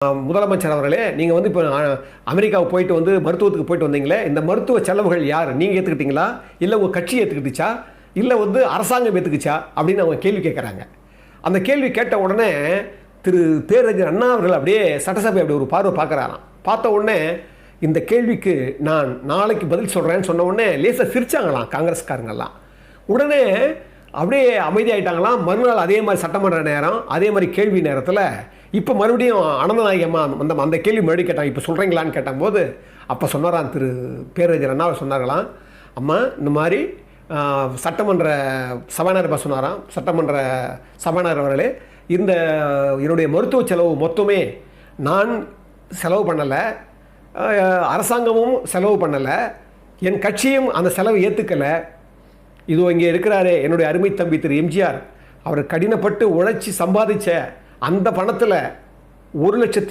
முதலமைச்சர் அவர்களே, நீங்கள் வந்து இப்போ அமெரிக்காவுக்கு போயிட்டு வந்து மருத்துவத்துக்கு போயிட்டு வந்தீங்களே, இந்த மருத்துவ செலவுகள் யார் நீங்கள் ஏற்றுக்கிட்டீங்களா, இல்லை உங்கள் கட்சி ஏற்றுக்கிட்டுச்சா, இல்லை வந்து அரசாங்கம் ஏற்றுக்குச்சா அப்படின்னு அவங்க கேள்வி கேட்குறாங்க. அந்த கேள்வி கேட்ட உடனே திரு பேரறிஞர் அண்ணா அவர்கள் அப்படியே சட்டசபை அப்படி ஒரு பார்வை பார்க்குறாராம். பார்த்த உடனே இந்த கேள்விக்கு நான் நாளைக்கு பதில் சொல்கிறேன்னு சொன்ன உடனே லேசாக சிரிச்சாங்களாம் காங்கிரஸ்காரங்கெல்லாம். உடனே அப்படியே அமைதியாகிட்டாங்களாம். மறுநாள் அதே மாதிரி சட்டமன்ற நேரம், அதே மாதிரி கேள்வி நேரத்தில் இப்போ மறுபடியும் அனந்தநாயகி அம்மா அந்த கேள்வி மறுபடியும் கேட்டாங்க. இப்போ சொல்கிறீங்களான்னு கேட்டபோது அப்போ சொன்னாராம் திரு பேரறிஞர் அண்ணா சொன்னார்களாம், அம்மா இந்த மாதிரி சட்டமன்ற சபாநாயகர் சொன்னாராம், சட்டமன்ற சபாநாயகர் அவர்களே, இந்த என்னுடைய மருத்துவ செலவு மொத்தமே நான் செலவு பண்ணலை, அரசாங்கமும் செலவு பண்ணலை, என் கட்சியும் அந்த செலவு ஏற்றுக்கலை. இதோ இங்கே இருக்கிறாரே என்னுடைய அருமை தம்பி திரு எம்ஜிஆர், அவர் கடினப்பட்டு உழைச்சி சம்பாதிச்ச அந்த பணத்தில் 1,00,000